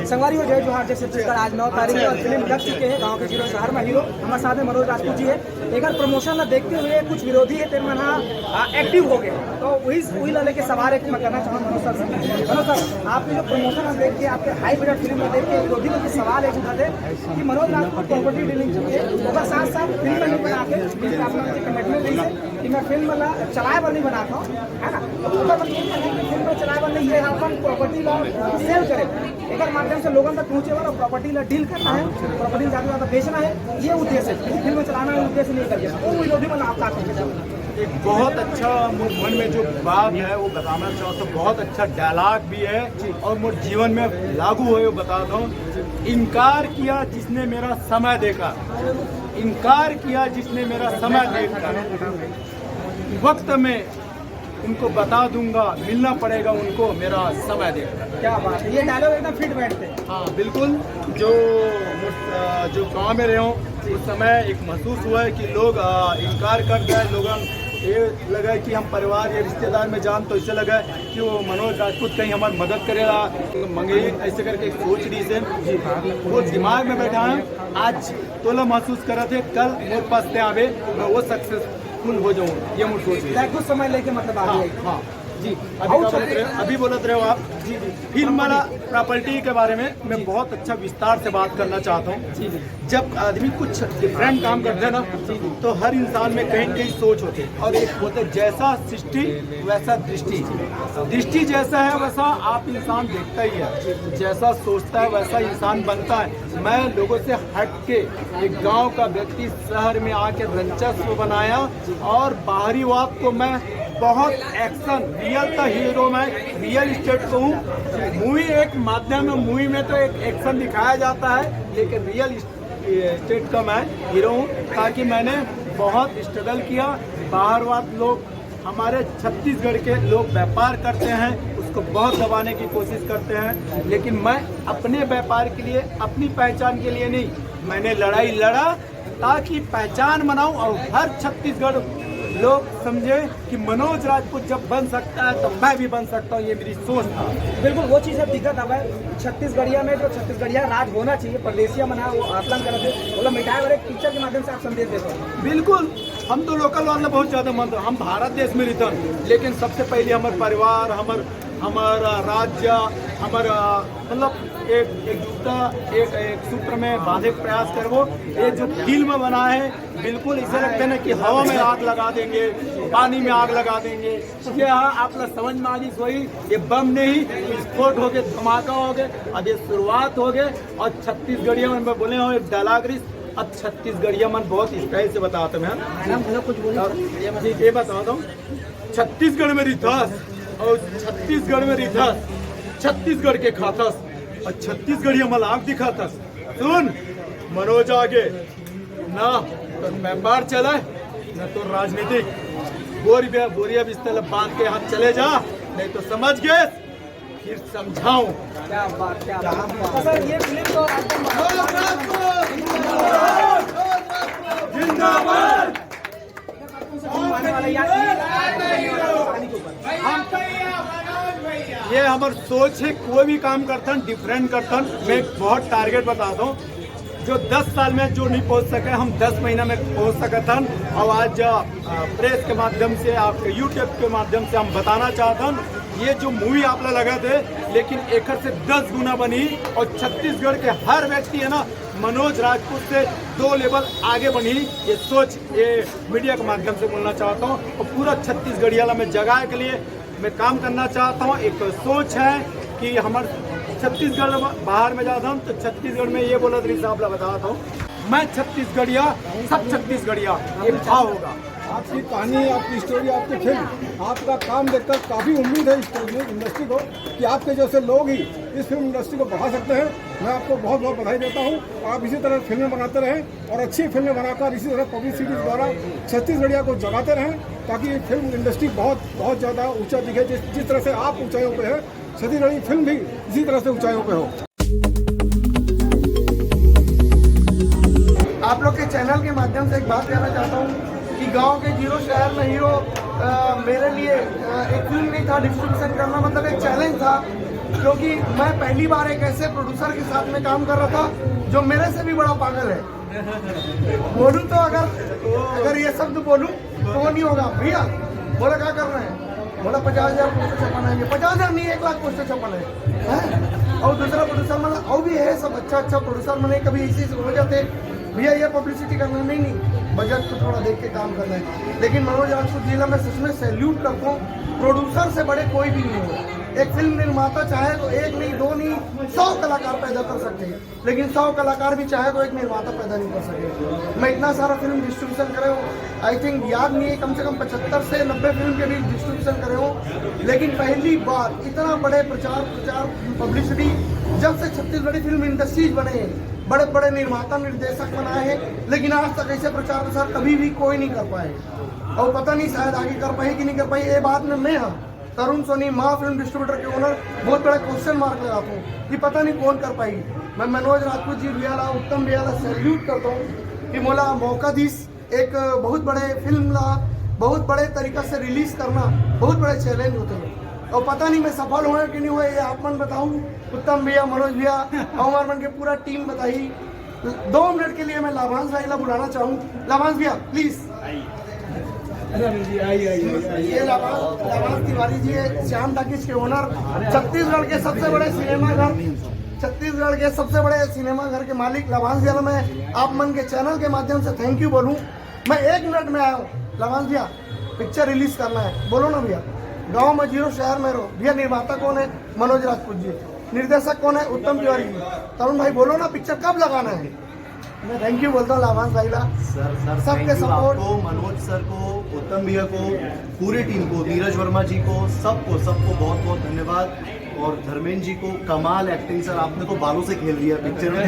संगवारी हो जय जोहार जय छत्तीसगढ़। आज 9 तारीख है और फिल्म लग चुके हैं गांव के जीरो शहर में हीरो हमारे साथ में मनोज राजपूत जी है। एक प्रमोशन ला देखते हुए कुछ विरोधी है तेरे मना एक्टिव हो गए, तो वही ला लेके सवाल है कि मैं करना चाहूँ मनोज सर आपने जो प्रमोशन देख के आपके हाई बजट फिल्म में देख के विरोधी लोग सवाल है उठाते कि मनोज राजपूत प्रॉपर्टी डीलिंग होगा साथ साथ फिल्म नहीं बना के कमिटमेंट दी है कि मैं फिल्म ला चलाए वाली बनाता हूँ, है ना। तो फिल्म में चलाए वाली ये अपन प्रॉपर्टी ला सेल करें, एक माध्यम से लोगों तक पहुंचे वाला प्रॉपर्टी ला डील करना है, प्रॉपर्टी ज़्यादा ज़्यादा बेचना है, ये उद्देश्य है। फिल्म में चलाना है उद्देश्य नहीं करके वो विरोधी में आप एक बहुत अच्छा मन में जो बात है वो बताना चाहता हूँ। बहुत अच्छा डायलॉग भी है और मेरे जीवन में लागू है वो बताता हूँ। इनकार किया जिसने मेरा समय देखा, इनकार किया जिसने मेरा समय देखा, वक्त में उनको बता दूंगा, मिलना पड़ेगा उनको मेरा समय देखकर। क्या बात है, ये डायलॉग एकदम फिट बैठते हैं। हाँ बिल्कुल, जो गांव में रहे हो उस समय एक महसूस हुआ है कि लोग इनकार कर गए, लोगों ये लगा कि हम परिवार या रिश्तेदार में जान, तो इससे लगा कि वो मनोज राजपूत कहीं हमारी मदद करेगा मंगे ऐसे करके एक सोच रही से वो दिमाग में बैठा है। आज तोला महसूस कर रहे थे, कल मेरे पास आवे मैं वो सक्सेसफुल हो जाऊँ, ये मुझे सोच रही है। कुछ समय लेके मतलब हाँ जी। अभी बोलते रहे हो आप जी। फिल्म वाला प्रॉपर्टी के बारे में मैं बहुत अच्छा विस्तार से बात करना चाहता हूँ। जब आदमी कुछ डिफरेंट काम करते हैं ना, तो हर इंसान में कहीं कहीं सोच होती है और एक होता है जैसा सृष्टि वैसा दृष्टि। दृष्टि जैसा है वैसा आप इंसान देखता ही है, जैसा सोचता है वैसा इंसान बनता है। मैं लोगों से हट के एक गाँव का व्यक्ति शहर में आके रंचस्व बनाया और बाहरी बात को मैं बहुत एक्शन रियल का हीरो, मैं रियल स्टेट को हूँ। मूवी एक माध्यम है, मूवी में तो एक एक्शन दिखाया जाता है, लेकिन रियल स्टेट का मैं हीरो हूँ। ताकि मैंने बहुत स्ट्रगल किया। बाहर वाले लोग, हमारे छत्तीसगढ़ के लोग व्यापार करते हैं, उसको बहुत दबाने की कोशिश करते हैं, लेकिन मैं अपने व्यापार के लिए, अपनी पहचान के लिए नहीं, मैंने लड़ाई लड़ा ताकि पहचान बनाऊं और हर छत्तीसगढ़ लोग समझे कि मनोज राजपूत जब बन सकता है तो मैं भी बन सकता हूँ। ये मेरी सोच था। बिल्कुल वो चीज़ है, दिक्कत अब है छत्तीसगढ़िया में, जो छत्तीसगढ़िया राज होना चाहिए, परदेसिया मना वो आकलन करते बोला मिटाए वाले पिक्चर के माध्यम से आप संदेश देते हो। बिल्कुल, हम तो लोकल वाले बहुत ज़्यादा मानते हैं, हम भारत देश में रहते हैं, लेकिन सबसे पहले हमारे परिवार, हमारा राज्य, हमारा मतलब एकजुटता एक सूत्र में बांधे प्रयास करवो। ये जो फिल्म बना है बिल्कुल ऐसा लगता है ना कि हवा में आग लगा देंगे, पानी में आग लगा देंगे। ये आप लोग समझ में आ गई सोई, ये बम नहीं, विस्फोट हो गए, धमाका हो गए, अब ये शुरुआत हो गए। और छत्तीसगढ़िया में बोले हो एक डायलॉग, अब छत्तीसगढ़िया मन बहुत स्टाइल से बताता मैं कुछ बोलिए। ये बताता हूँ, छत्तीसगढ़ में रिथास और छत्तीसगढ़ में रिथास, छत्तीसगढ़ के खातस और छत्तीसगढ़िया मलाक दिखातस। सुन मनोज आगे ना तो व्यापार चला न तो राजनीतिक, बोरिया बिस्तर बांध के हाथ चले जा, नहीं तो समझ गए फिर समझाऊं। क्या बात, क्या बात। सर ये फिल्म तो जिंदाबाद। ये हमारी सोच है, कोई भी काम करता है डिफरेंट करता है। मैं बहुत टारगेट बताता हूँ, जो 10 साल में जो नहीं पहुंच सके हम 10 महीना में पहुंच सकते हैं। और आज प्रेस के माध्यम से, आपके यूट्यूब के माध्यम से हम बताना चाहते हैं, ये जो मूवी आप लोग लगा थे लेकिन एक से 10 गुना बनी और छत्तीसगढ़ के हर व्यक्ति है ना मनोज राजपूत से 2 लेवल आगे बनी। ये सोच ये मीडिया के माध्यम से बोलना चाहता हूँ और पूरा छत्तीसगढ़िया में जगह के लिए मैं काम करना चाहता हूँ। एक सोच है कि हमारे छत्तीसगढ़ बाहर में जाता हूँ तो छत्तीसगढ़ में ये बोला हिसाब ला बताता हूँ, मैं छत्तीसगढ़िया सब छत्तीसगढ़िया, ये भाव होगा। आपकी कहानी, आपकी स्टोरी, आपकी फिल्म, आपका काम देखकर काफ़ी उम्मीद है इस इंडस्ट्री को कि आपके जैसे लोग ही इस फिल्म इंडस्ट्री को बढ़ा सकते हैं। मैं आपको बहुत बहुत बधाई देता हूँ। आप इसी तरह फिल्में बनाते रहें और अच्छी फिल्में बनाकर इसी तरह पब्लिसिटी द्वारा छत्तीसगढ़िया को जगाते रहें, ताकि फिल्म इंडस्ट्री बहुत ज़्यादा ऊँचा दिखे। जिस तरह से आप ऊँचाइयों पर है, छत्तीसगढ़ी फिल्म भी इसी तरह से ऊँचाइयों पर हो। आप लोग के चैनल के माध्यम से एक बात कहना चाहता हूँ कि गांव के जीरो शहर में हीरो मेरे लिए एक फिल्म नहीं था, डिस्ट्रीब्यूशन करना मतलब एक चैलेंज था। क्योंकि मैं पहली बार एक ऐसे प्रोड्यूसर के साथ में काम कर रहा था जो मेरे से भी बड़ा पागल है। बोलूं तो अगर ये शब्द बोलूं तो वो नहीं होगा। भैया बोला क्या कर रहे हैं? बोला 50,000 पोस्टर छपाना है। 50,000 नहीं 1 लाख पोस्टर छपाना है। और दूसरा प्रोड्यूसर मतलब और भी है सब अच्छा प्रोड्यूसर मैंने कभी इसी से हो जाते भैया ये पब्लिसिटी करना नहीं बजट को थोड़ा देख के काम करना है। लेकिन मनोज राजपूत जिला में सच में सैल्यूट करता हूँ। प्रोड्यूसर से बड़े कोई भी नहीं हो। एक फिल्म निर्माता चाहे तो 1 नहीं 2 नहीं 100 कलाकार पैदा कर सकते हैं, लेकिन 100 कलाकार भी चाहे तो एक निर्माता पैदा नहीं कर सके। मैं इतना सारा फिल्म डिस्ट्रीब्यूशन करे हूँ, आई थिंक याद नहीं है, कम से कम 75 से 90 फिल्म के भी डिस्ट्रीब्यूशन करे हूँ। लेकिन पहली बार इतना बड़े प्रचार पब्लिसिटी जब से छत्तीसगढ़ी फिल्म इंडस्ट्रीज बने हैं, बड़े बड़े निर्माता निर्देशक बनाए हैं, लेकिन आज तक ऐसे प्रचार प्रसार कभी भी कोई नहीं कर पाए। और पता नहीं शायद आगे कर पाए कि नहीं कर पाए। ये बात में मैं तरुण सोनी माँ फिल्म डिस्ट्रीब्यूटर के ओनर बहुत बड़ा क्वेश्चन मार्क लगाता हूँ कि पता नहीं कौन कर पाएगी। मैं मनोज राजपूत जी भैया उत्तम भैया सैल्यूट करता हूँ कि मोला मौका दीस एक बहुत बड़े फिल्म ला बहुत बड़े तरीका से रिलीज करना बहुत बड़े चैलेंज होते हैं। और पता नहीं मैं सफल हुए कि नहीं हुए, ये आप मन बताऊँ। उत्तम भैया मनोज भैया और मन के पूरा टीम बताई। 2 मिनट के लिए मैं लाभांश भाई बुलाना चाहूँ। लाभांश भैया प्लीज। ये लाभांश तिवारी जी है, श्याम टाकीज के ओनर, छत्तीसगढ़ के सबसे बड़े सिनेमाघर के मालिक लाभांश भैया। मैं आप मन के चैनल के माध्यम से थैंक यू बोलूं। मैं 1 मिनट में आया हूँ। लाभांश भैया पिक्चर रिलीज करना है, बोलो ना भैया। गांव में 0 शहर में रहो भैया। निर्माता कौन है? मनोज राजपूत जी। निर्देशक कौन है? उत्तम तिवारी जी। तरुण भाई बोलो ना पिक्चर कब लगाना है? मैं थैंक यू बोलता हूँ लाभांश भाई ला सर सबके सपोर्ट को, मनोज सर को, उत्तम भैया को, पूरी टीम को, नीरज वर्मा जी को, सबको बहुत बहुत धन्यवाद। और धर्मेंद्र जी को कमाल एक्टिंग सर, आपने तो बालों से खेल दिया पिक्चर में।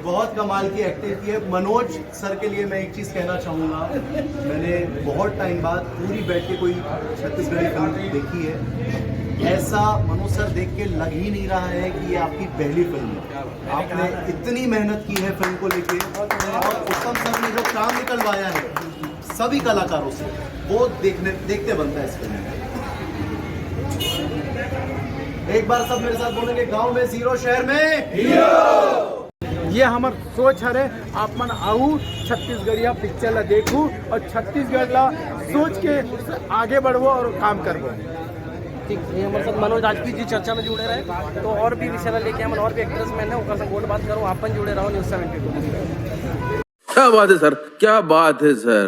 बहुत कमाल की एक्टिंग की है। मनोज सर के लिए मैं एक चीज़ कहना चाहूँगा, मैंने बहुत टाइम बाद पूरी बैठ के कोई छत्तीसगढ़ी फिल्म देखी है। ऐसा मनोज सर देख के लग ही नहीं रहा है कि ये आपकी पहली फिल्म है। आपने इतनी मेहनत की है फिल्म को लेके, और उत्तम सर ने जो काम निकलवाया है सभी कलाकारों से, वो देखते बनता है इस फिल्म में। एक बार सब मेरे साथ बोलेंगे, गांव में 0 शहर में हीरो। ये हमार सोच है। आप मन आऊ छत्तीसगढ़िया पिक्चर ला देखू और छत्तीसगढ़ ला सोच के आगे बढ़ो और काम करबो। ठीक है, हमारे साथ मनोज राजपूत जी चर्चा में जुड़े रहे, तो और भी विषय लेके हम और भी एक्ट्रेस मैन है उनका बोल बात करूँ। आप जुड़े रहो न्यूज़ 72। क्या बात है सर, क्या बात है सर।